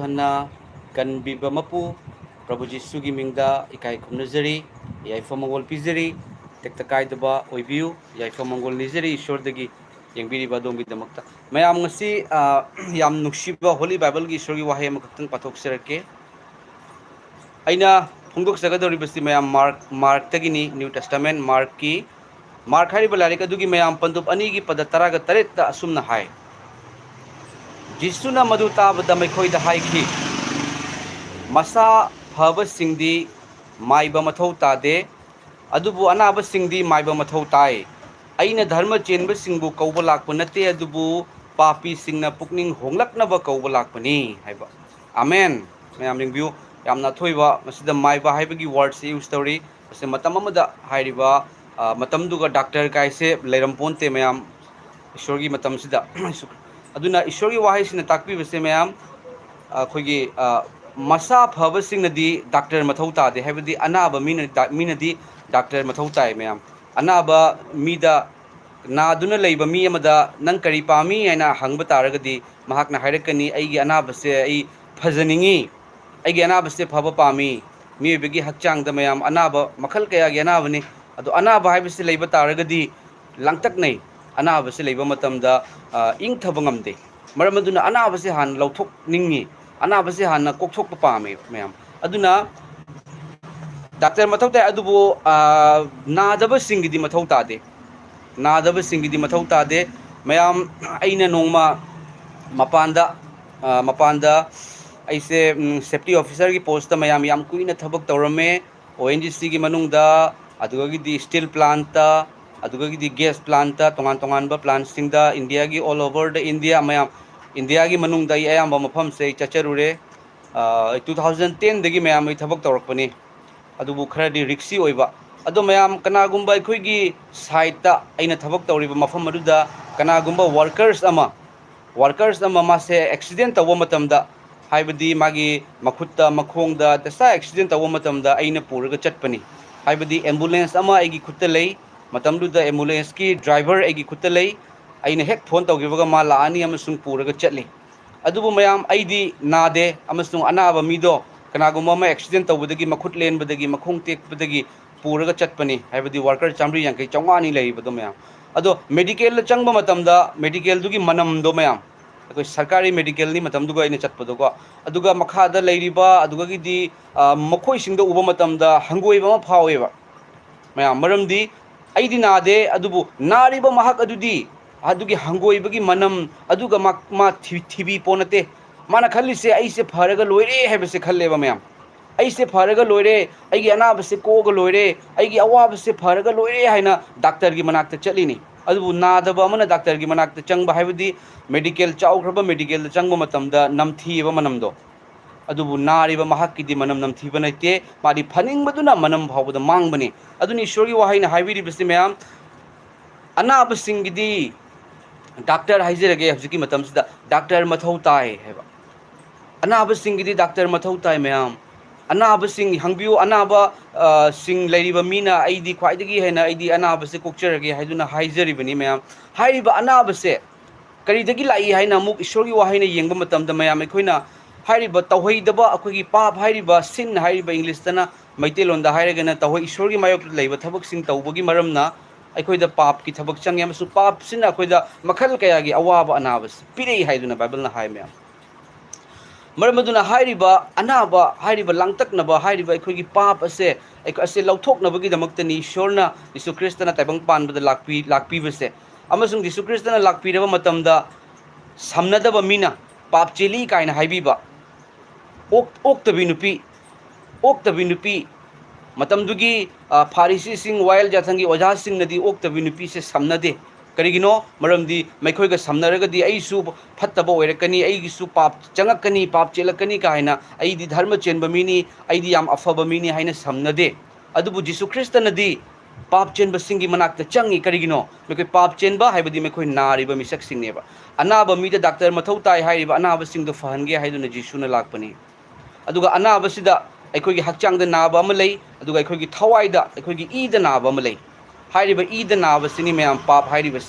Hanna Kanbiba Mapu Prabhu Jisugi Mingda Ikai Kumnazari Yaifa Mongol Pizari Tektakaiba Oibiu Yaifa Mongol Nizari Shordagi Yangbiri Badongi Damakta Mayam ngasi Yam Nukshiba Holy Bible gi Shorgi Wahayam Katan Patok Serake Aina Pungok Sagadori Basti Mayam Mark Tagini New Testament Mark ki Mark Hariba Larika Dugi Mayam Pandup Anigi Padataraga Tareta Asumna Hai Jisuna Madu Tabada Maikoi the High Key Masa Haba Singdi Maiba Mathau Tade Adubu Anaba Singdi Maiba Mathau Tai Aina Dharma Chenba Singbu Kaubalak Punate Adubu Papi Singna Pukning Honglak Nava Kaubalak Pani Haiba Amen Mayam View Yamna Toiva Masida Maiba Haibagi words use story Matamamada Haiba Matamduga Doctor Kaise Leram Ponte Mayam Shorgi Matam Sida Aduna Ishori Wahis in the Takpi Vesemayam Kogi Masa Purvasing the Doctor Matota, they have the Anaba Minadi Doctor Matota, ma'am. Anaba Mida Naduna Labor Miamada Nankari Pami and a Hangbataragadi Mahakna Harakani, Agi Anabase, Pazaningi, Agi Anabase Papa Pami, Mi Bigi Hachang the Mayam, Anaba, Makalkaya Yanavani, Ado Anaba Habisi Labor Taragadi, Langtakne. Anabasi labor matam da ing thabangamde maramaduna anabasi han lauthok ningi anabasi han na kokthok pa me ma'am aduna doctor mathau ta adubo nadaba singidi mathau ta de nadaba singidi mathau ta de ma'am aina nongma mapanda aise safety officer ki post ta ma'am yam kuina thabak tawrame ONGC ki manungda aduga gi steel plant ta aduga gi gas plant ta tongan ba plants singda India gi all over the India mayam India gi manung da ayam ba mafam se chacharure 2010 dagi mayam I thabak tawrakpani adubu khara di rixi oiba ado mayam kanagumba khoi gi side ta aina thabak tawriba mafam aduda kanagumba workers ama ma se accident tawa matamda haibadi magi makhutta makhongda tasa accident tawa matamda aina puraga chatpani haibadi ambulance ama egi khutta lei matamduda ambulance ki driver egi kutalei aina hek phone tawgibaga ma laani amasung puraga chatli adubu mayam aidi nade amasung anaba mido kanagumma ma accident tawbadagi makhut lenbadagi makhong tekbadagi puraga chatpani haibadi worker chamri yankai chawani leibado mayam ado medical changba matamda medical dugi manam do mayam akoi sarkari medical ni matamduga aina chatpado ko aduga makhada leiriba aduga gi di makhoi singda uba matamda hangoiba ma phaweba mayam maramdi Aidi nade adubu nariba mahak adudi adugi hangoibagi manam aduga ma thibi ponate mana khalli se aise pharaga loire hebse khalleba mayam aise pharaga loire aigi anaba se koga loire aigi awaba se pharaga loire haina doctor gi manakta chalini adubu nadaba amana doctor gi manakta changba haibadi medical chawgraba medical changba matamda namthiba manamdo adubu nariba mahakki di manam namthiba naite madi phaning baduna manam phawda mangbani aduni ishori wahaina haibiri bisi mayam anaba singidi doctor haizerage hujiki matam sida doctor mathau tai heba anaba singidi doctor mathau tai mayam anaba sing hangbiu anaba sing leiriba mina aidi khwaidagi hena aidi anaba se kokcherage haiduna haizeribani mayam haiba anaba se karidagi lai haina muk ishori wahaina yengba matam da mayam ekhoina Hariba Tawhidaba Akogi Pap Hariba Sin Hariba English Tana Maitelonda Harigana Tawa Ishori Mayok Labor Tabak Sing Tawbagi Maramna Akoi the Pap Kitabak Changyam Su Pap Sin Akoi the Makal Kayagi Awaba Anabas Pire Haiduna Babylon Haimia Maramaduna Hariba Anaba Hariba Langtak Naba Hariba Akogi Pap Ase Ase Lautok Nabagi the Maktani Shorna Isu Christana Tabang Pan with the Lakpi Vese Amazon Isu Christana Lakpi Matamda Samnadaba Mina Pap Chili Kaina Haibiba Oktabi nupi matamdugi Pharisi sing wild jatangi oja sing nadi oktabi nupi se samnade karigino maramdi maikhoiga samnaragadi aisu phattaba oirakani aigisu pap changakani pap chelakani kaina aidi dharma chenba mini aidi yam afaba mini haina samnade adubu Jisu Krista nadi pap chenba singi manakta changi karigino mekoi pap chenba haibadi mekoi nariba misak singneba anaba mida doctor mathau tai haiba anaba singdo fahange haiduna Jisuna lakpani aduga anaba sida aikogi hakchangda naba ama lei aduga aikogi thawaida aikogi ida naba ama lei hairiba ida naba sini mayam pap hairiba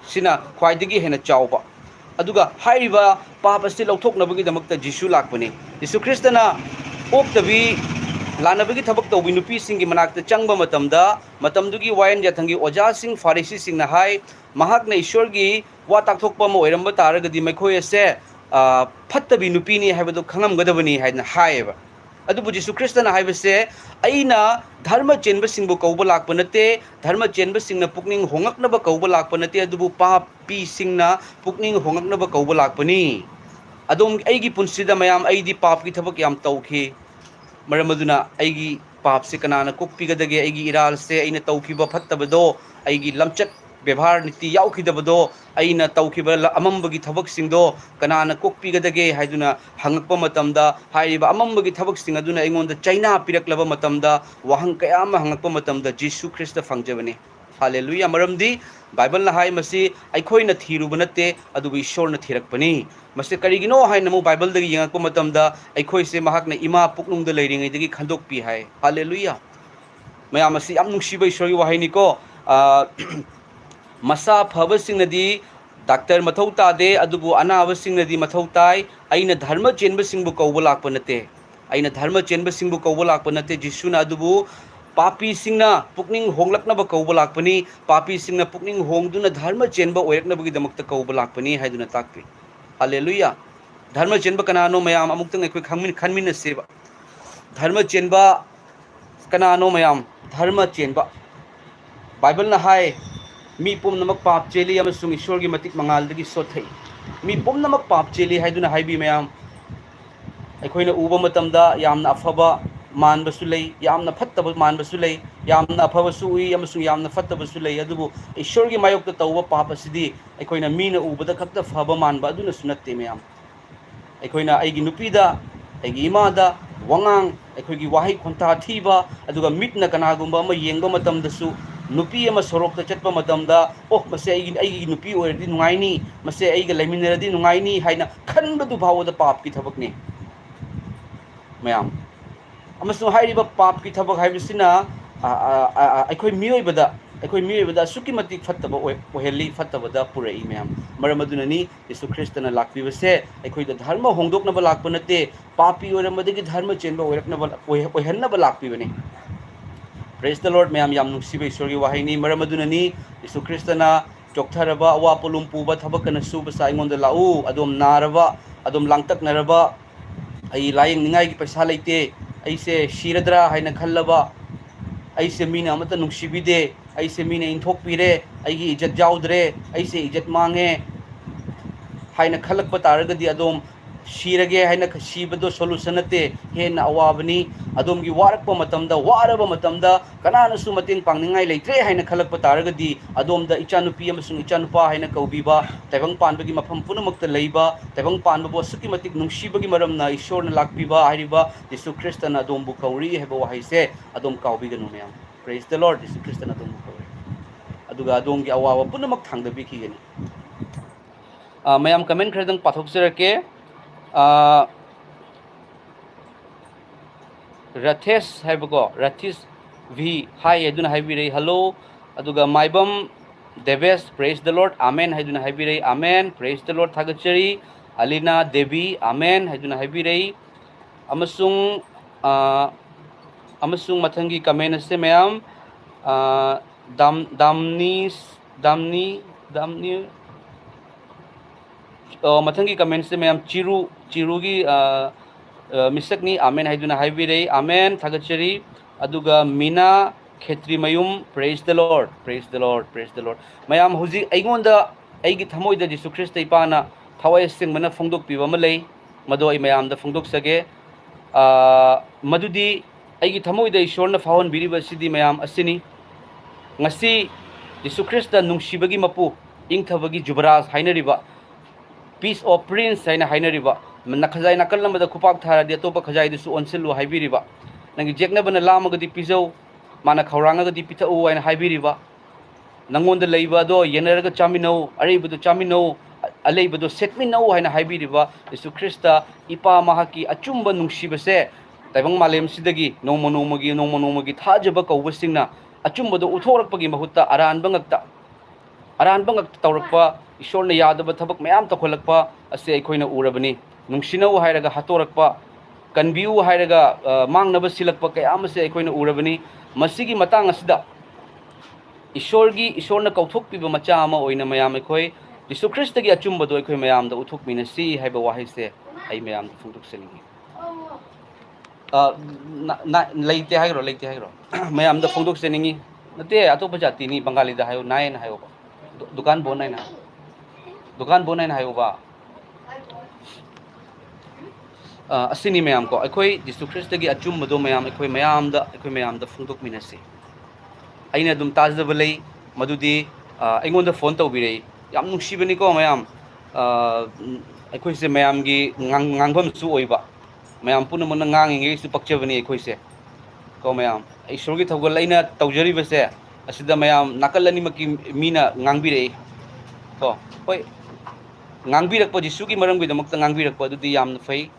sina khwaidagi hena chawba ꯑꯗꯨꯒ ꯍꯥꯏꯔꯤꯕ ꯄꯥꯞ ꯑꯁꯤ ꯂꯧꯊꯣꯛꯅꯕꯒꯤꯗꯃꯛꯇ ꯖꯤꯁꯨ ꯂꯥꯛꯄꯅꯤ ꯖꯤꯁꯨ ꯈ꯭ꯔꯤꯁꯇꯅ ꯄꯣꯛꯇꯕꯤ ꯂꯥꯟꯅꯕꯒꯤ ꯊꯕꯛ ꯇꯧꯕꯤ ꯅꯨꯄꯤꯁꯤꯡꯒꯤ ꯃꯅꯥꯛꯇ ꯆꯪꯕ ꯃꯇꯝꯗꯨꯒꯤ ꯋꯥꯌꯦꯟ ꯌꯥꯊꯪꯒꯤ ꯑꯣꯖꯥꯁꯤꯡ ꯐꯥꯔꯤꯁꯤꯁꯤꯡꯅ ꯍꯥꯏ ꯃꯍꯥꯛꯅ ꯏꯁꯣꯔꯒꯤ ꯋꯥ ꯇꯥꯛꯊꯣꯛꯄ ꯑꯃ ꯑꯣꯏꯔꯝꯕ ꯇꯥꯔꯒꯗꯤ ꯃꯈꯣꯏ ꯑꯁꯦ ꯐꯠꯇꯕꯤ ꯅꯨꯄꯤꯅꯤ ꯍꯥꯏꯕꯗꯨ ꯈꯪꯉꯝꯒꯗꯕꯅꯤ ꯍꯥꯏꯅ ꯍꯥꯏꯌꯦꯕ ꯑꯗꯨꯕꯨ ꯖꯤꯁꯨ ꯈ꯭ꯔꯤꯁꯇꯅ ꯍꯥꯏꯕꯁꯦ ꯑꯩꯅ ꯙꯔꯃ ꯆꯦꯟꯕꯁꯤꯡꯕꯨ ꯀꯧꯕ ꯂꯥꯛꯄ ꯅꯠꯇꯦ ꯙꯔꯃ ꯆꯦꯟꯕꯁꯤꯡꯅ ꯄꯨꯛꯅꯤꯡ ꯍꯣꯡꯉꯛꯅꯕ ꯀꯧꯕ ꯂꯥꯛꯄ ꯅꯠꯇꯦ ꯑꯗꯨꯕꯨ ꯄꯥꯄꯤꯁꯤꯡꯅ ꯄꯨꯛꯅꯤꯡ ꯍꯣꯡꯉꯛꯅꯕ ꯀꯧꯕ ꯂꯥꯛꯄꯅꯤ ꯑꯗꯣꯝ ꯑꯩꯒꯤ ꯄꯨꯟꯁꯤꯗ ꯃꯌꯥꯝ ꯑꯩꯗꯤ ꯄꯥꯞꯀꯤ ꯊꯕꯛ ꯌꯥꯝ ꯇꯧꯈꯤ ꯃꯔꯝ ꯑꯗꯨꯅ ꯑꯩꯒꯤ ꯄꯥꯞꯁꯦ ꯀꯅꯥꯅ ꯀꯣꯛꯄꯤꯒꯗꯒꯦ ꯑꯩꯒꯤ ꯏꯔꯥꯜꯁꯦ ꯑꯩꯅ ꯇꯧꯈꯤꯕ ꯐꯠꯇꯕꯗꯣ ꯑꯩꯒꯤ ꯂꯝꯆꯠ ꯕꯦꯕꯥꯔ ꯅꯤꯇꯤ ꯌꯥꯎꯈꯤꯗꯕꯗꯣ ꯑꯩꯅ ꯇꯧꯈꯤꯕ ꯑꯃꯝꯕꯒꯤ ꯊꯕꯛꯁꯤꯡꯗꯣ ꯀꯅꯥꯅ ꯀꯣꯛꯄꯤꯒꯗꯒꯦ ꯍꯥꯏꯗꯨꯅ ꯍꯪꯉꯛꯄ ꯃꯇꯝꯗ ꯍꯥꯏꯔꯤꯕ ꯑꯃꯝꯕꯒꯤ ꯊꯕꯛꯁꯤꯡ ꯑꯗꯨꯅ ꯑꯩꯉꯣꯟꯗ ꯆꯩꯅꯥ ꯄꯤꯔꯛꯂꯕ ꯃꯇꯝꯗ ꯋꯥꯍꯪ ꯀꯌꯥ ꯑꯃ ꯍꯪꯉꯛꯄ ꯃꯇꯝꯗ ꯖꯤꯁꯨ ꯈ꯭ꯔꯤꯁꯇ ꯐꯪꯖꯕꯅꯤ ꯍꯜꯂꯦꯂꯨꯌꯥ ꯃꯔꯝꯗꯤ ꯕꯥꯏꯕꯜꯅ ꯍꯥꯏ ꯃꯁꯤ ꯑꯩꯈꯣꯏꯅ ꯊꯤꯔꯨꯕ ꯅꯠꯇꯦ ꯑꯗꯨꯕꯨ ꯏꯁꯣꯔꯅ ꯊꯤꯔꯛꯄꯅꯤ ꯃꯁꯤ ꯀꯔꯤꯒꯤꯅꯣ ꯍꯥꯏꯅ ꯑꯃꯨꯛ ꯕꯥꯏꯕꯜꯗꯒꯤ ꯌꯦꯡꯉꯛꯄ ꯃꯇꯝꯗ ꯑꯩꯈꯣꯏꯁꯦ ꯃꯍꯥꯛꯅ ꯏꯃꯥ ꯄꯨꯛꯅꯨꯡꯗ ꯂꯩꯔꯤꯉꯩꯗꯒꯤ ꯈꯟꯗꯣꯛꯄꯤ ꯍꯥꯏ ꯍꯜꯂꯦꯂꯨꯌꯥ ꯃꯌꯥꯝ ꯑꯁꯤ ꯌꯥꯝ ꯅꯨꯡꯁꯤꯕ ꯏꯁꯣꯔꯒꯤ ꯋꯥꯍꯩꯅꯤꯀꯣ ꯃꯁꯥ ꯐꯕꯁꯤꯡꯅꯗꯤ ꯗꯥꯛꯇꯔ ꯃꯊꯧ ꯇꯥꯗꯦ ꯑꯗꯨꯕꯨ ꯑꯅꯥꯕꯁꯤꯡꯅꯗꯤ ꯃꯊꯧ ꯇꯥꯏ ꯑꯩꯅ ꯙꯔꯃ ꯆꯦꯟꯕꯁꯤꯡꯕꯨ ꯀꯧꯕ ꯂꯥꯛꯄ ꯅꯠꯇꯦ ꯑꯩꯅ ꯙꯔꯃ ꯆꯦꯟꯕꯁꯤꯡꯕꯨ ꯀꯧꯕ ꯂꯥꯛꯄ ꯅꯠꯇꯦ ꯖꯤꯁꯨꯅ ꯑꯗꯨꯕꯨ ꯄꯥꯄꯤꯁꯤꯡꯅ ꯄꯨꯛꯅꯤꯡ ꯍꯣꯡꯂꯛꯅꯕ ꯀꯧꯕ ꯂꯥꯛꯄꯅꯤ ꯄꯥꯄꯤꯁꯤꯡꯅ ꯄꯨꯛꯅꯤꯡ ꯍꯣꯡꯗꯨꯅ ꯙꯔꯃ ꯆꯦꯟꯕ ꯑꯣꯏꯔꯛꯅꯕꯒꯤꯗꯃꯛꯇ ꯀꯧꯕ ꯂꯥꯛꯄꯅꯤ ꯍꯥꯏꯗꯨꯅ ꯇꯥꯛꯄꯤ ꯍꯜꯂꯦꯂꯨꯌꯥ ꯙꯔꯃ ꯆꯦꯟꯕ ꯀꯅꯥꯅꯣ ꯃꯌꯥꯝ ꯑꯃꯨꯛꯇꯪ ꯑꯩꯈꯣꯏ ꯈꯟꯃꯤꯟꯅꯁꯦꯕ ꯙꯔꯃ ꯆꯦꯟꯕ ꯀꯅꯥꯅꯣ ꯃꯌꯥꯝ ꯙꯔꯃ ꯆꯦꯟꯕ ꯕꯥꯏꯕꯜꯅ ꯍꯥꯏ ꯃꯤ ꯄꯨꯝꯅꯃꯛ ꯄꯥꯞ ꯆꯦꯜꯂꯤ ꯑꯃꯁꯨꯡ ꯏꯁꯣꯔꯒꯤ ꯃꯇꯤꯛ ꯃꯉꯥꯜꯗꯒꯤ ꯁꯣꯠꯊꯩ ꯃꯤ ꯄꯨꯝꯅꯃꯛ ꯄꯥꯞ ꯆꯦꯜꯂꯤ ꯍꯥꯏꯗꯨꯅ ꯍꯥꯏꯕꯤ ꯃꯌꯥꯝ ꯑꯩꯈꯣꯏꯅ ꯎꯕ ꯃꯇꯝꯗ ꯌꯥꯝꯅ ꯑꯐꯕ ꯃꯥꯟꯕꯁꯨ ꯂꯩ ꯌꯥꯝꯅ ꯐꯠꯇꯕ ꯃꯥꯟꯕꯁꯨ ꯂꯩ ꯌꯥꯝꯅ ꯑꯐꯕꯁꯨ ꯎꯏ ꯑꯃꯁꯨꯡ ꯌꯥꯝꯅ ꯐꯠꯇꯕꯁꯨ ꯂꯩ ꯑꯗꯨꯕꯨ ꯏꯁꯣꯔꯒꯤ ꯃꯥꯌꯣꯛꯇ ꯇꯧꯕ ꯄꯥꯞ ꯑꯁꯤꯗꯤ ꯑꯩꯈꯣꯏꯅ ꯃꯤꯅ ꯎꯕꯗ ꯈꯛꯇ ꯐꯕ ꯃꯥꯟꯕ ꯑꯗꯨꯅꯁꯨ ꯅꯠꯇꯦ ꯃꯌꯥꯝ ꯑꯩꯈꯣꯏꯅ ꯑꯩꯒꯤ ꯅꯨꯄꯤꯗ ꯑꯩꯒꯤ ꯏꯃꯥꯗ ꯋꯥꯉꯥꯡ ꯑꯩꯈꯣꯏꯒꯤ ꯋꯥꯍꯩ ꯈꯣꯟꯊꯥ ꯊꯤꯕ ꯑꯗꯨꯒ ꯃꯤꯠꯅ ꯀꯅꯥꯒꯨꯝꯕ ꯑꯃ ꯌꯦꯡꯕ ꯃꯇꯝꯗꯁꯨ ꯅꯨꯄꯤ ꯑꯃ ꯁꯣꯔꯣꯛꯇ ꯆꯠꯄ ꯃꯇꯝꯗ ꯑꯣ ꯃꯁꯦ ꯑꯩꯒꯤ ꯅꯨꯄꯤ ꯑꯣꯏꯔꯗꯤ ꯅꯨꯡꯉꯥꯏꯅꯤ ꯃꯁꯦ ꯑꯩꯒ ꯂꯩꯃꯤꯟꯅꯔꯗꯤ ꯅꯨꯡꯉꯥꯏꯅꯤ ꯍꯥꯏꯅ ꯈꯟꯕꯗꯨ ꯐꯥꯎꯕꯗ ꯄꯥꯞꯀꯤ ꯊꯕꯛꯅꯤ ꯃꯌꯥꯝ ꯑꯃꯁꯨꯡ ꯍꯥꯏꯔꯤꯕ ꯄꯥꯞꯀꯤ ꯊꯕꯛ ꯍꯥꯏꯕꯁꯤꯅ ꯑꯩꯈꯣꯏ ꯃꯤꯑꯣꯏꯕꯗ ꯑꯁꯨꯛꯀꯤ ꯃꯇꯤꯛ ꯐꯠꯇꯕ ꯑꯣꯏꯍꯜꯂꯤ ꯐꯠꯇꯕꯗ ꯄꯨꯔꯛꯏ ꯃꯌꯥꯝ ꯃꯔꯝ ꯑꯗꯨꯅꯅꯤ ꯌꯤꯁꯨ ꯈ꯭ꯔꯤꯁꯇꯅ ꯂꯥꯛꯄꯤꯕꯁꯦ ꯑꯩꯈꯣꯏꯗ ꯙꯔꯃ ꯍꯣꯡꯗꯣꯛꯅꯕ ꯂꯥꯛꯄ ꯅꯠꯇꯦ ꯄꯥꯄꯤ ꯑꯣꯏꯔꯝꯕꯗꯒꯤ ꯙꯔꯃ ꯆꯦꯟꯕ ꯑꯣꯏꯍꯟꯅꯕ ꯂꯥꯛꯄꯤꯕꯅꯤ ꯄ꯭ꯔꯦꯁ ꯗ ꯂꯣꯔꯗ ꯃꯌꯥꯝ ꯌꯥꯝ ꯅꯨꯡꯁꯤꯕ ꯏꯁꯣꯔꯒꯤ ꯋꯥꯍꯩꯅꯤ ꯃꯔꯝ ꯑꯗꯨꯅꯅꯤ ꯌꯤꯁꯨ ꯈ꯭ꯔꯤꯁꯇꯅ ꯆꯣꯛꯊꯔꯕ ꯑꯋꯥ ꯄꯣꯠꯂꯨꯝ ꯄꯨꯕ ꯊꯕꯛ ꯀꯟꯅ ꯁꯨꯕꯁꯥ ꯑꯩꯉꯣꯟꯗ ꯂꯥꯛꯎ ꯑꯗꯣꯝ ꯅꯥꯔꯕ ꯑꯗꯣꯝ ꯂꯥꯡꯇꯛꯅꯔꯕ ꯑꯩ ꯂꯥꯏꯌꯦꯡꯅꯤꯡꯉꯥꯏꯒꯤ ꯄꯩꯁꯥ ꯂꯩꯇꯦ ꯑꯩꯁꯦ ꯁꯤꯔꯗ꯭ꯔꯥ ꯍꯥꯏꯅ ꯈꯜꯂꯕ ꯑꯩꯁꯦ ꯃꯤꯅ ꯑꯃꯠꯇ ꯅꯨꯡꯁꯤꯕꯤꯗꯦ ꯑꯩꯁꯦ ꯃꯤꯅ ꯏꯟꯊꯣꯛꯄꯤꯔꯦ ꯑꯩꯒꯤ ꯏꯖꯠ ꯌꯥꯎꯗ꯭ꯔꯦ ꯑꯩꯁꯦ ꯏꯖꯠ ꯃꯥꯡꯉꯦ ꯍꯥꯏꯅ ꯈꯜꯂꯛꯄ ꯇꯥꯔꯒꯗꯤ ꯑꯗꯣꯝ ꯁꯤꯔꯒꯦ ꯍꯥꯏꯅ ꯁꯤꯕꯗꯣ ꯁꯣꯂꯨꯁꯟ ꯅꯠꯇꯦ ꯍꯦꯟꯅ ꯑꯋꯥꯕꯅꯤ ꯑꯗꯣꯝꯒꯤ ꯋꯥꯔꯛꯄ ꯃꯇꯝꯗ ꯋꯥꯔꯕ ꯃꯇꯝꯗ ꯀꯅꯥꯅꯁꯨ ꯃꯇꯦꯡ パꯡꯅꯤꯡꯉꯥꯏ ꯂꯩꯇ꯭ꯔꯦ ꯍꯥꯏꯅ ꯈꯜꯂꯛꯄ ꯇꯥꯔꯒꯗꯤ ꯑꯗꯣꯝꯗ ꯏꯆꯥꯅꯨꯄꯤ ꯑꯃꯁꯨꯡ ꯏꯆꯥꯅꯨꯄꯥ ꯍꯥꯏꯅ ꯀꯧꯕꯤꯕ ꯇꯥꯏꯕꯪ ꯄꯥꯟꯕꯒꯤ ꯃꯐꯝ ꯄꯨꯝꯅꯃꯛꯇ ꯂꯩꯕ ꯇꯥꯏꯕꯪ ꯄꯥꯟꯕꯕꯨ ꯑꯁꯨꯛꯀꯤ ꯃꯇꯤꯛ ꯅꯨꯡꯁꯤꯕꯒꯤ ꯃꯔꯝꯅ ꯏꯁꯣꯔꯅ ꯂꯥꯛꯄꯤꯕ ꯍꯥꯏꯔꯤꯕ ꯌꯤꯁꯨ ꯈ꯭ꯔꯤꯁꯇꯅ ꯑꯗꯣꯝꯕꯨ ꯀꯧꯔꯤ ꯍꯥꯏꯕ ꯋꯥꯍꯩꯁꯦ ꯑꯗꯣꯝ ꯀꯥꯎꯕꯤꯒꯅꯨ ꯃꯌꯥꯝ ꯄ꯭ꯔꯦꯖ ꯗ ꯂꯣꯔꯗ ꯌꯤꯁꯨ ꯈ꯭ꯔꯤꯁꯇꯅ ꯑꯗꯣꯝꯕꯨ ꯀꯧꯔꯤ ꯑꯗꯨꯒ ꯑꯗꯣꯝꯒꯤ ꯑꯋꯥꯕ ꯄꯨꯝꯅꯃꯛ ꯊꯥꯡꯗꯕꯤꯈꯤꯒꯅꯤ ꯃꯌꯥꯝ ꯀꯃꯦꯟ ꯈꯔꯗꯪ ꯄꯥꯊꯣꯛꯆꯔꯛꯀꯦ ꯔꯊꯦꯁ ꯍꯥꯏꯕꯀꯣ ꯔꯊꯤꯁ ꯚꯤ ꯍꯥꯏ ꯑꯗꯨꯅ ꯍꯥꯏꯕꯤꯔꯛꯏ ꯍꯜꯂꯣ ꯑꯗꯨꯒ ꯃꯥꯏꯕꯝ ꯗꯦꯕꯦꯁ ꯄ꯭ꯔꯦꯁ ꯗ ꯂꯣꯔꯗ ꯑꯃꯦꯟ ꯍꯥꯏꯗꯨꯅ ꯍꯥꯏꯕꯤꯔꯛꯏ ꯑꯃꯦꯟ ꯄ꯭ꯔꯦꯁ ꯗ ꯂꯣꯔꯗ ꯊꯥꯒꯠꯆꯔꯤ ꯑꯂꯤꯅꯥ ꯗꯦꯕꯤ ꯑꯃꯦꯟ ꯍꯥꯏꯗꯨꯅ ꯍꯥꯏꯕꯤꯔꯛꯏ ꯑꯃꯁꯨꯡ ꯃꯊꯪꯒꯤ ꯀꯃꯦꯟ ꯑꯁꯦ ꯃꯌꯥꯝ ꯗꯥꯝꯅꯤ ꯃꯊꯪꯒꯤ ꯀꯃꯦꯟꯁꯦ ꯃꯌꯥꯝ ꯆꯤꯔꯨꯒꯤ ꯃꯤꯁꯛꯅꯤ ꯑꯃꯦꯟ ꯍꯥꯏꯗꯨꯅ ꯍꯥꯏꯕꯤꯔꯛꯏ ꯑꯃꯦꯟ ꯊꯥꯒꯠꯆꯔꯤ ꯑꯗꯨꯒ ꯃꯤꯅꯥ ꯈꯦꯇ꯭ꯔꯤꯃꯌꯨꯝ ꯄ꯭ꯔꯦꯁ ꯗ ꯂꯣꯔꯗ ꯄ꯭ꯔꯦꯁ ꯗ ꯂꯣꯔꯗ ꯄ꯭ꯔꯦꯁ ꯗ ꯂꯣꯔꯗ ꯃꯌꯥꯝ ꯍꯧꯖꯤꯛ ꯑꯩꯉꯣꯟꯗ ꯑꯩꯒꯤ ꯊꯃꯣꯏꯗ ꯖꯤꯁꯨ ꯈ꯭ꯔꯤꯁꯇ ꯏꯄꯥꯅ ꯊꯋꯥꯏ ꯑꯁꯦꯡꯕꯅ ꯐꯣꯡꯗꯣꯛꯄꯤꯕ ꯑꯃ ꯂꯩ ꯃꯗꯨ ꯑꯩ ꯃꯌꯥꯝꯗ ꯐꯣꯡꯗꯣꯛꯆꯒꯦ ꯃꯗꯨꯗꯤ ꯑꯩꯒꯤ ꯊꯃꯣꯏꯗ ꯏꯁꯣꯔꯅ ꯐꯥꯎꯍꯟꯕꯤꯔꯤꯕ ꯑꯁꯤꯗꯤ ꯃꯌꯥꯝ ꯑꯁꯤꯅꯤ ꯉꯁꯤ ꯌꯤꯁꯨ ꯈ꯭ꯔꯤꯁꯇ ꯅꯨꯡꯁꯤꯕꯒꯤ ꯃꯄꯨ ꯏꯪꯊꯕꯒꯤ ꯖꯨꯕꯔꯥꯖ ꯍꯥꯏꯅꯔꯤꯕ ꯄꯤꯁ ꯑꯣꯐ ꯄ꯭ꯔꯤꯟꯁ ꯍꯥꯏꯅ ꯍꯥꯏꯅꯔꯤꯕ ꯈꯖꯥꯏ ꯅꯥꯀꯜ ꯑꯃꯗ ꯈꯨꯄꯥꯛ ꯊꯥꯔꯗꯤ ꯑꯇꯣꯞꯄ ꯈꯖꯥꯏꯗꯨꯁꯨ ꯑꯣꯟꯁꯤꯜꯂꯨ ꯍꯥꯏꯕꯤꯔꯤꯕ ꯅꯪꯒꯤ ꯖꯦꯛꯅꯕꯅ ꯂꯥꯝꯃꯒꯗꯤ ꯄꯤꯖꯧ ꯃꯥꯅ ꯈꯧꯔꯥꯡꯉꯒꯗꯤ ꯄꯤꯊꯛꯎ ꯍꯥꯏꯅ ꯍꯥꯏꯕꯤꯔꯤꯕ ꯅꯪꯉꯣꯟꯗ ꯂꯩꯕ ꯑꯗꯣ ꯌꯦꯟꯅꯔꯒ ꯆꯥꯃꯤꯟꯅꯧ ꯑꯔꯩꯕꯗꯨ ꯆꯥꯃꯤꯟꯅꯧ ꯑꯂꯩꯕꯗꯣ ꯁꯦꯠꯃꯤꯟꯅꯧ ꯍꯥꯏꯅ ꯍꯥꯏꯕꯤꯔꯤꯕ ꯌꯤꯁꯨ ꯈ꯭ꯔꯤꯁꯇ ꯏꯄꯥ ꯃꯍꯥꯛꯀꯤ ꯑꯆꯨꯝꯕ ꯅꯨꯡꯁꯤꯕꯁꯦ ꯇꯥꯏꯕꯪ ꯃꯥꯂꯦꯝꯁꯤꯗꯒꯤ ꯅꯣꯡꯃ ꯅꯣꯡꯃꯒꯤ ꯊꯥꯖꯕ ꯀꯧꯕꯁꯤꯡꯅ ꯑꯆꯨꯝꯕꯗꯣ ꯎꯠꯊꯣꯛꯂꯛꯄꯒꯤ ꯃꯍꯨꯠꯇ ꯑꯔꯥꯟꯕ ꯉꯛꯇ ꯇꯧꯔꯛꯄ ꯏꯁꯣꯔꯅ ꯌꯥꯗꯕ ꯊꯕꯛ ꯃꯌꯥꯝ ꯇꯧꯈꯠꯂꯛꯄ ꯑꯁꯤ ꯑꯩꯈꯣꯏꯅ ꯎꯔꯕꯅꯤ ꯅꯨꯡꯁꯤꯅꯧ ꯍꯥꯏꯔꯒ ꯍꯥꯠꯇꯣꯔꯛꯄ ꯀꯟꯕꯤꯌꯨ ꯍꯥꯏꯔꯒ ꯃꯥꯡꯅꯕ ꯁꯤꯜꯂꯛꯄ ꯀꯌꯥ ꯑꯃꯁꯦ ꯑꯩꯈꯣꯏꯅ ꯎꯔꯕꯅꯤ ꯃꯁꯤꯒꯤ ꯃꯇꯥꯡ ꯑꯁꯤꯗ ꯏꯁꯣꯔꯅ ꯀꯧꯊꯣꯛꯄꯤꯕ ꯃꯆꯥ ꯑꯃ ꯑꯣꯏꯅ ꯃꯌꯥꯝ ꯑꯩꯈꯣꯏ ꯌꯤꯁꯨ ꯈ꯭ꯔꯤꯁꯇꯒꯤ ꯑꯆꯨꯝꯕꯗꯣ ꯑꯩꯈꯣꯏ ꯃꯌꯥꯝꯗ ꯎꯠꯊꯣꯛꯃꯤꯟꯅꯁꯤ ꯍꯥꯏꯕ ꯋꯥꯍꯩꯁꯦ ꯑꯩ ꯃꯌꯥꯝꯗ ꯐꯣꯡꯗꯣꯛꯆꯅꯤꯡꯉꯤ ꯂꯩꯇꯦ ꯍꯥꯏꯒ꯭ꯔꯣ ꯃꯌꯥꯝꯗ ꯐꯣꯡꯗꯣꯛꯆꯅꯤꯡꯉꯤ ꯅꯠꯇꯦ ꯑꯇꯣꯞꯄ ꯖꯥꯇꯤꯅꯤ ꯕꯪꯒꯥꯂꯤꯗ ꯍꯥꯏꯌꯣ ꯅꯥꯏꯅ ꯍꯥꯏꯌꯣꯕ ꯗꯨꯀꯥꯟ ꯕꯣꯟ ꯅꯥꯏꯅ ꯍꯥꯏꯌꯣꯕ ꯑꯁꯤꯅꯤ ꯃꯌꯥꯝ ꯀꯣ ꯑꯩꯈꯣꯏ ꯌꯤꯁꯨ ꯈ꯭ꯔꯤꯁꯇꯒꯤ ꯑꯆꯨꯝꯕꯗꯣ ꯃꯌꯥꯝ ꯑꯩꯈꯣꯏ ꯃꯌꯥꯝꯗ ꯐꯣꯡꯗꯣꯛꯃꯤꯟꯅꯁꯤ ꯑꯩꯅ ꯑꯗꯨꯝ ꯇꯥꯖꯕ ꯂꯩ ꯃꯗꯨꯗꯤ ꯑꯩꯉꯣꯟꯗ ꯐꯣꯟ ꯇꯧꯕꯤꯔꯛꯏ ꯌꯥꯝ ꯅꯨꯡꯁꯤꯕꯅꯤꯀꯣ ꯃꯌꯥꯝ ꯑꯩꯈꯣꯏꯁꯦ ꯃꯌꯥꯝꯒꯤ ꯉꯥꯡꯐꯝꯁꯨ ꯑꯣꯏꯕ ꯃꯌꯥꯝ ꯄꯨꯝꯅꯃꯛꯅ ꯉꯥꯡꯉꯤꯉꯩꯁꯨ ꯄꯛꯆꯕꯅꯤ ꯑꯩꯈꯣꯏꯁꯦ ꯀꯣ ꯃꯌꯥꯝ ꯏꯁꯣꯔꯒꯤ ꯊꯧꯒꯜ ꯑꯩꯅ ꯇꯧꯖꯔꯤꯕꯁꯦ ꯑꯁꯤꯗ ꯃꯌꯥꯝ ꯅꯥꯀꯜ ꯑꯅꯤꯃꯛꯀꯤ ꯃꯤꯅ ꯉꯥꯡꯕꯤꯔꯛꯏ ꯀꯣ ꯍꯣꯏ ꯉꯥꯡꯕꯤꯔꯛꯄ ꯖꯤꯁꯨꯒꯤ ꯃꯔꯝꯒꯤꯗꯃꯛꯇ ꯉꯥꯡꯕꯤꯔꯛꯄ ꯑꯗꯨꯗꯤ ꯌꯥꯝꯅ ꯐꯩ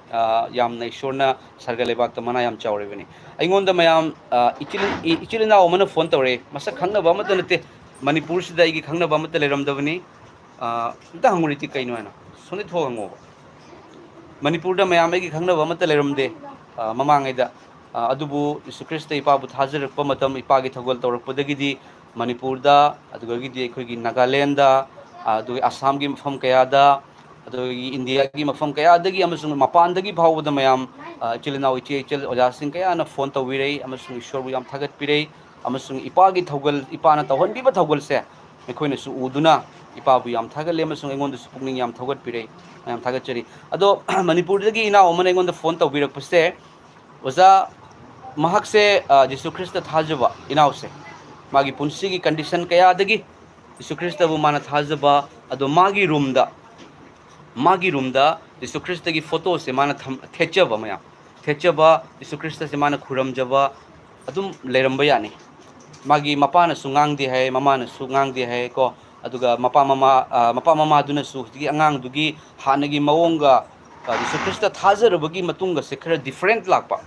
ꯌꯥꯝꯅ ꯏꯁꯣꯔꯅ ꯁꯔꯒ ꯂꯩꯕꯥꯛꯇ ꯃꯅꯥ ꯌꯥꯝ ꯆꯥꯎꯔꯤꯕꯅꯤ ꯑꯩꯉꯣꯟꯗ ꯃꯌꯥꯝ ꯏꯆꯤꯜ ꯏꯅꯥꯎ ꯑꯃꯅ ꯐꯣꯟ ꯇꯧꯔꯛꯑꯦ ꯃꯁꯛ ꯈꯪꯅꯕ ꯑꯃꯠꯇ ꯅꯠꯇꯦ ꯃꯅꯤꯄꯨꯔꯁꯤꯗ ꯑꯩꯒꯤ ꯈꯪꯅꯕ ꯑꯃꯠꯇ ꯂꯩꯔꯝꯗꯕꯅꯤ ꯑꯝꯇ ꯍꯪꯉꯨꯔꯤꯗꯤ ꯀꯩꯅꯣ ꯍꯥꯏꯅ ꯁꯣꯝꯗꯩ ꯊꯣꯛ ꯍꯪꯉꯣꯕ ꯃꯅꯤꯄꯨꯔꯗ ꯃꯌꯥꯝ ꯑꯩꯒꯤ ꯈꯪꯅꯕ ꯑꯃꯠꯇ ꯂꯩꯔꯝꯗꯦ ꯃꯃꯥꯡꯉꯩꯗ ꯑꯗꯨꯕꯨ ꯌꯤꯁꯨ ꯈ꯭ꯔꯤꯁꯇ ꯏꯄꯥꯕꯨ ꯊꯥꯖꯔꯛꯄ ꯃꯇꯝ ꯏꯄꯥꯒꯤ ꯊꯧꯒꯜ ꯇꯧꯔꯛꯄꯗꯒꯤꯗꯤ ꯃꯅꯤꯄꯨꯔꯗ ꯑꯗꯨꯗꯒꯤꯗꯤ ꯑꯩꯈꯣꯏꯒꯤ ꯅꯥꯒꯥꯂꯦꯟꯗ ꯑꯗꯨꯒ ꯑꯁꯥꯝꯒꯤ ꯃꯐꯝ ꯀꯌꯥꯗ ꯑꯗꯨꯗꯒꯤ ꯏꯟꯗꯤꯌꯥꯒꯤ ꯃꯐꯝ ꯀꯌꯥꯗꯒꯤ ꯑꯃꯁꯨꯡ ꯃꯄꯥꯟꯗꯒꯤ ꯐꯥꯎꯕꯗ ꯃꯌꯥꯝ ꯏꯆꯤꯜ ꯏꯅꯥꯎ ꯏꯆꯦ ꯑꯣꯖꯥꯁꯤꯡ ꯀꯌꯥꯅ ꯐꯣꯟ ꯇꯧꯕꯤꯔꯛꯏ ꯑꯃꯁꯨꯡ ꯏꯁꯣꯔꯕꯨ ꯌꯥꯝ ꯊꯥꯒꯠꯄꯤꯔꯛꯏ ꯑꯃꯁꯨꯡ ꯏꯄꯥꯒꯤ ꯊꯧꯒꯜ ꯏꯄꯥꯅ ꯇꯧꯍꯟꯕꯤꯕ ꯊꯧꯒꯜꯁꯦ ꯑꯩꯈꯣꯏꯅꯁꯨ ꯎꯗꯨꯅ ꯏꯄꯥꯕꯨ ꯌꯥꯝ ꯊꯥꯒꯠꯂꯤ ꯑꯃꯁꯨꯡ ꯑꯩꯉꯣꯟꯗꯁꯨ ꯄꯨꯛꯅꯤꯡ ꯌꯥꯝ ꯊꯧꯒꯠꯄꯤꯔꯛꯏ ꯌꯥꯝ ꯊꯥꯒꯠꯆꯔꯤ ꯑꯗꯣ ꯃꯅꯤꯄꯨꯔꯗꯒꯤ ꯏꯅꯥꯎ ꯑꯃꯅ ꯑꯩꯉꯣꯟꯗ ꯐꯣꯟ ꯇꯧꯕꯤꯔꯛꯄꯁꯦ ꯑꯣꯖꯥ ꯃꯍꯥꯛꯁꯦ ꯌꯤꯁꯨ ꯈ꯭ꯔꯤꯁꯇ ꯊꯥꯖꯕ ꯏꯅꯥꯎꯁꯦ ꯃꯥꯒꯤ ꯄꯨꯟꯁꯤꯒꯤ ꯀꯟꯗꯤꯁꯟ ꯀꯌꯥꯗꯒꯤ ꯌꯤꯁꯨ ꯈ꯭ꯔꯤꯁꯇꯕꯨ ꯃꯥꯅ ꯊꯥꯖꯕ ꯑꯗꯣ ꯃꯥꯒꯤ ꯔꯨꯝꯗ ꯌꯤꯁꯨ ꯈ꯭ꯔꯤꯁꯇꯒꯤ ꯐꯣꯇꯣꯁꯦ ꯃꯥꯅ ꯊꯦꯠꯆꯕ ꯌꯤꯁꯨ ꯈ꯭ꯔꯤꯁꯇꯁꯦ ꯃꯥꯅ ꯈꯨꯔꯨꯝꯖꯕ ꯑꯗꯨꯝ ꯂꯩꯔꯝꯕ ꯌꯥꯅꯤ ꯃꯥꯒꯤ ꯃꯄꯥꯅꯁꯨ ꯉꯥꯡꯗꯦ ꯍꯥꯏ ꯃꯃꯥꯅꯁꯨ ꯉꯥꯡꯗꯦ ꯍꯥꯏ ꯀꯣ ꯑꯗꯨꯒ ꯃꯄꯥ ꯃꯃꯥꯗꯨꯅꯁꯨ ꯍꯧꯖꯤꯛꯀꯤ ꯑꯉꯥꯡꯗꯨꯒꯤ ꯍꯥꯟꯅꯒꯤ ꯃꯑꯣꯡꯒ ꯌꯤꯁꯨ ꯈ꯭ꯔꯤꯁꯇ ꯊꯥꯖꯔꯕꯒꯤ ꯃꯇꯨꯡꯒꯁꯦ ꯈꯔ ꯗꯤꯐ꯭ꯔꯦꯟꯠ ꯂꯥꯛꯄ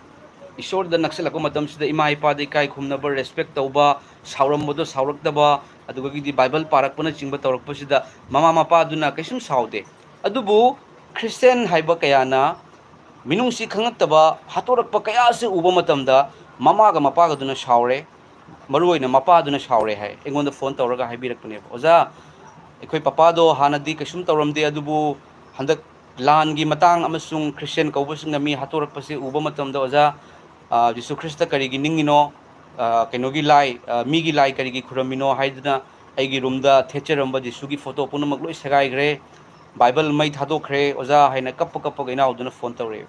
ꯏꯁꯣꯔꯗ ꯅꯛꯁꯤꯜꯂꯛꯄ ꯃꯇꯝꯁꯤꯗ ꯏꯃꯥ ꯏꯄꯥꯗ ꯏꯀꯥꯏ ꯈꯨꯝꯅꯕ ꯔꯦꯁꯄꯦꯛ ꯇꯧꯕ ꯁꯥꯎꯔꯝꯕꯗꯣ ꯁꯥꯎꯔꯛꯇꯕ ꯑꯗꯨꯗꯒꯤꯗꯤ ꯕꯥꯏꯕꯜ ꯄꯥꯔꯛꯄꯅꯆꯤꯡꯕ ꯇꯧꯔꯛꯄꯁꯤꯗ ꯃꯃꯥ ꯃꯄꯥꯗꯨꯅ ꯀꯩꯁꯨꯝ ꯁꯥꯎꯗꯦ ꯑꯗꯨꯕꯨ ꯈ꯭ꯔꯤꯁꯇꯦꯟ ꯍꯥꯏꯕ ꯀꯌꯥꯅ ꯃꯤꯅꯨꯡꯁꯤ ꯈꯪꯉꯛꯇꯕ ꯍꯥꯠꯇꯣꯔꯛꯄ ꯀꯌꯥ ꯑꯁꯤ ꯎꯕ ꯃꯇꯝꯗ ꯃꯄꯥꯒꯗꯨꯅ ꯁꯥꯎꯔꯦ ꯃꯔꯨꯑꯣꯏꯅ ꯃꯄꯥꯗꯨꯅ ꯁꯥꯎꯔꯦ ꯍꯥꯏ ꯑꯩꯉꯣꯟꯗ ꯐꯣꯟ ꯇꯧꯔꯒ ꯍꯥꯏꯕꯤꯔꯛꯄꯅꯦꯕ ꯑꯣꯖꯥ ꯑꯩꯈꯣꯏ ꯄꯄꯥꯗꯣ ꯍꯥꯟꯅꯗꯤ ꯀꯩꯁꯨꯝ ꯇꯧꯔꯝꯗꯦ ꯑꯗꯨꯕꯨ ꯍꯟꯗꯛ ꯂꯥꯟꯒꯤ ꯃꯇꯥꯡ ꯑꯃꯁꯨꯡ ꯈ꯭ꯔꯤꯁꯇꯦꯟ ꯀꯧꯕꯁꯤꯡꯅ ꯃꯤ ꯍꯥꯠꯇꯣꯔꯛꯄꯁꯤ ꯎꯕ ꯃꯇꯝꯗ ꯑꯣꯖꯥ ꯌꯤꯁꯨ ꯈ꯭ꯔꯤꯁꯇ ꯀꯔꯤꯒꯤ ꯅꯤꯡꯉꯤꯅꯣ ꯀꯩꯅꯣꯒꯤ ꯃꯤꯒꯤ ꯂꯥꯏ ꯀꯔꯤꯒꯤ ꯈꯨꯔꯝꯃꯤꯅꯣ ꯍꯥꯏꯗꯨꯅ ꯑꯩꯒꯤ ꯔꯨꯝꯗ ꯊꯦꯠꯆꯔꯝꯕ ꯖꯤꯁꯨꯒꯤ ꯐꯣꯇꯣ ꯄꯨꯝꯅꯃꯛ ꯂꯣꯏ ꯁꯦꯒꯥꯏꯈ꯭ꯔꯦ ꯕꯥꯏꯕꯜ ꯃꯩ ꯊꯥꯗꯣꯛꯈ꯭ꯔꯦ ꯑꯣꯖꯥ ꯍꯥꯏꯅ ꯀꯞꯄꯒ ꯏꯅꯥꯎꯗꯨꯅ ꯐꯣꯟ ꯇꯧꯔꯛꯑꯦ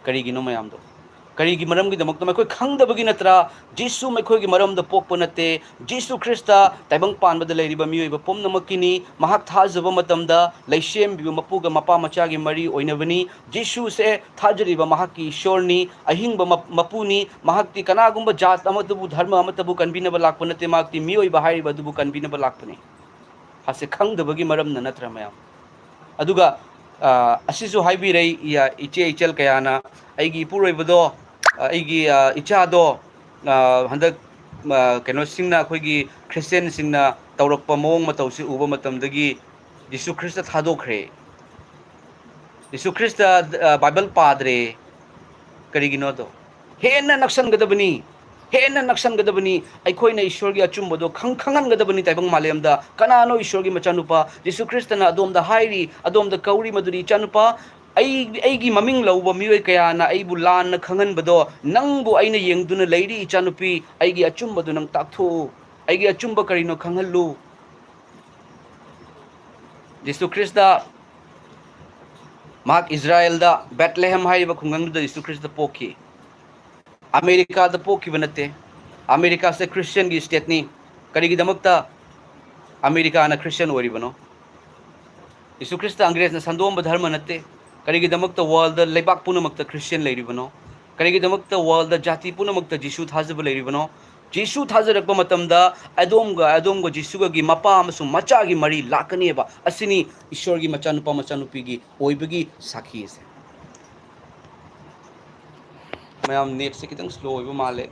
ꯀꯔꯤꯒꯤꯅꯣ ꯃꯌꯥꯝꯗꯣ ꯀꯔꯤꯒꯤ ꯃꯔꯝꯒꯤꯗꯃꯛꯇ ꯃꯈꯣꯏ ꯈꯪꯗꯕꯒꯤ ꯅꯠꯇ꯭ꯔꯥ ꯖꯤꯁꯨ ꯃꯈꯣꯏꯒꯤ ꯃꯔꯝꯗ ꯄꯣꯛꯄ ꯅꯠꯇꯦ ꯖꯤꯁꯨ ꯈ꯭ꯔꯤꯁꯇ ꯇꯥꯏꯕꯪꯄꯥꯟꯕꯗ ꯂꯩꯔꯤꯕ ꯃꯤꯑꯣꯏꯕ ꯄꯨꯝꯅꯃꯛꯀꯤꯅꯤ ꯃꯍꯥꯛ ꯊꯥꯖꯕ ꯃꯇꯝꯗ ꯂꯩꯁꯦꯝꯕꯤꯕ ꯃꯄꯨꯒ ꯃꯄꯥ ꯃꯆꯥꯒꯤ ꯃꯔꯤ ꯑꯣꯏꯅꯕꯅꯤ ꯖꯤꯁꯨꯁꯦ ꯊꯥꯖꯔꯤꯕ ꯃꯍꯥꯛꯀꯤ ꯏꯁꯣꯔꯅꯤ ꯑꯍꯤꯡꯕ ꯃꯄꯨꯅꯤ ꯃꯍꯥꯛꯇꯤ ꯀꯅꯥꯒꯨꯝꯕ ꯖꯥꯠ ꯑꯃꯠꯇꯕꯨ ꯙꯔꯃ ꯑꯃꯠꯇꯕꯨ ꯀꯟꯕꯤꯅꯕ ꯂꯥꯛꯄ ꯅꯠꯇꯦ ꯃꯍꯥꯛꯇꯤ ꯃꯤꯑꯣꯏꯕ ꯍꯥꯏꯔꯤꯕ ꯑꯗꯨꯕꯨ ꯀꯟꯕꯤꯅꯕ ꯂꯥꯛꯄꯅꯤ ꯍꯥꯁꯦ ꯈꯪꯗꯕꯒꯤ ꯃꯔꯝꯅ ꯅꯠꯇ꯭ꯔꯥ ꯃꯌꯥꯝ ꯑꯗꯨꯒ ꯑꯁꯤꯁꯨ ꯍꯥꯏꯕꯤꯔꯛꯏ ꯏꯆꯦ ꯏꯆꯜ ꯀꯌꯥꯅ ꯑꯩꯒꯤ ꯏꯄꯨꯔꯣꯏꯕꯗꯣ ꯑꯩꯒꯤ ꯏꯆꯥꯗꯣ ꯍꯟꯗꯛ ꯀꯩꯅꯣꯁꯤꯡꯅ ꯑꯩꯈꯣꯏꯒꯤ ꯈ꯭ꯔꯤꯁꯇꯦꯟꯁꯤꯡꯅ ꯇꯧꯔꯛꯄ ꯃꯑꯣꯡ ꯃꯇꯧꯁꯤ ꯎꯕ ꯃꯇꯝꯗꯒꯤ ꯌꯤꯁꯨ ꯈ꯭ꯔꯤꯁꯇ ꯊꯥꯗꯣꯛꯈ꯭ꯔꯦ ꯌꯤꯁꯨ ꯈ꯭ꯔꯤꯁꯇ ꯕꯥꯏꯕꯜ ꯄꯥꯗ꯭ꯔꯦ ꯀꯔꯤꯒꯤꯅꯣꯗꯣ ꯍꯦꯟꯅ ꯅꯛꯁꯟꯒꯗꯕꯅꯤ ꯑꯩꯈꯣꯏꯅ ꯏꯁꯣꯔꯒꯤ ꯑꯆꯨꯝꯕꯗꯣ ꯈꯪꯍꯟꯒꯗꯕꯅꯤ ꯇꯥꯏꯕꯪ ꯃꯥꯂꯦꯝꯗ ꯀꯅꯥꯅꯣ ꯏꯁꯣꯔꯒꯤ ꯃꯆꯥꯅꯨꯄꯥ ꯌꯤꯁꯨ ꯈ꯭ꯔꯤꯁꯇꯅ ꯑꯗꯣꯝꯗ ꯍꯥꯏꯔꯤ ꯑꯗꯣꯝꯗ ꯀꯧꯔꯤ ꯃꯗꯨꯗꯤ ꯏꯆꯥꯅꯨꯄꯥ ꯑꯩꯒꯤ ꯃꯃꯤꯡ ꯂꯧꯕ ꯃꯤꯑꯣꯏ ꯀꯌꯥꯅ ꯑꯩꯕꯨ ꯂꯥꯟꯅ ꯈꯪꯍꯟꯕꯗꯣ ꯅꯪꯕꯨ ꯑꯩꯅ ꯌꯦꯡꯗꯨꯅ ꯂꯩꯔꯤ ꯏꯆꯥꯅꯨꯄꯤ ꯑꯩꯒꯤ ꯑꯆꯨꯝꯕꯗꯨ ꯅꯪ ꯇꯥꯛꯊꯣꯛꯎ ꯑꯩꯒꯤ ꯑꯆꯨꯝꯕ ꯀꯔꯤꯅꯣ ꯈꯪꯍꯜꯂꯨ ꯌꯤꯁꯨ ꯈ꯭ꯔꯤꯁꯇ ꯃꯍꯥꯛ ꯏꯖ꯭ꯔꯥꯌꯦꯜꯗ ꯕꯦꯠꯂꯦꯍꯦꯝ ꯍꯥꯏꯔꯤꯕ ꯈꯨꯡꯒꯪꯗꯨꯗ ꯌꯤꯁꯨ ꯈ꯭ꯔꯤꯁꯇ ꯄꯣꯛꯈꯤ ꯑꯃꯦꯔꯤꯀꯥꯗ ꯄꯣꯛꯈꯤꯕ ꯅꯠꯇꯦ ꯑꯃꯦꯔꯤꯀꯥꯁꯦ ꯈ꯭ꯔꯤꯁꯇꯤꯌꯟꯒꯤ ꯁ꯭ꯇꯦꯠꯅꯤ ꯀꯔꯤꯒꯤꯗꯃꯛꯇ ꯑꯃꯦꯔꯤꯀꯥꯅ ꯈ꯭ꯔꯤꯁꯇꯤꯌꯟ ꯑꯣꯏꯔꯤꯕꯅꯣ ꯌꯤꯁꯨ ꯈ꯭ꯔꯤꯁꯇ ꯑꯪꯒ꯭ꯔꯦꯖꯅ ꯁꯟꯗꯣꯛꯑꯝꯕ ꯙꯔꯃ ꯅꯠꯇꯦ ꯀꯔꯤꯒꯤꯗꯃꯛꯇ ꯋꯥꯔꯜꯗ ꯂꯩꯕꯥꯛ ꯄꯨꯝꯅꯃꯛꯇ ꯈ꯭ꯔꯤꯁꯇꯤꯌꯟ ꯂꯩꯔꯤꯕꯅꯣ ꯀꯔꯤꯒꯤꯗꯃꯛꯇ ꯋꯥꯔꯜꯗ ꯖꯥꯇꯤ ꯄꯨꯝꯅꯃꯛꯇ ꯖꯤꯁꯨ ꯊꯥꯖꯕ ꯂꯩꯔꯤꯕꯅꯣ ꯖꯤꯁꯨ ꯊꯥꯖꯔꯛꯄ ꯃꯇꯝꯗ ꯑꯗꯣꯝꯒ ꯖꯤꯁꯨꯒꯒꯤ ꯃꯄꯥ ꯑꯃꯁꯨꯡ ꯃꯆꯥꯒꯤ ꯃꯔꯤ ꯂꯥꯛꯀꯅꯦꯕ ꯑꯁꯤꯅꯤ ꯏꯁꯣꯔꯒꯤ ꯃꯆꯥꯅꯨꯄꯥ ꯃꯆꯥꯅꯨꯄꯤꯒꯤ ꯑꯣꯏꯕꯒꯤ ꯁꯥꯈꯤ ꯑꯁꯦ ꯃꯌꯥꯝ ꯅꯦꯠꯁꯦ ꯈꯤꯇꯪ ꯁ꯭ꯂꯣ ꯑꯣꯏꯕ ꯃꯥꯜꯂꯦ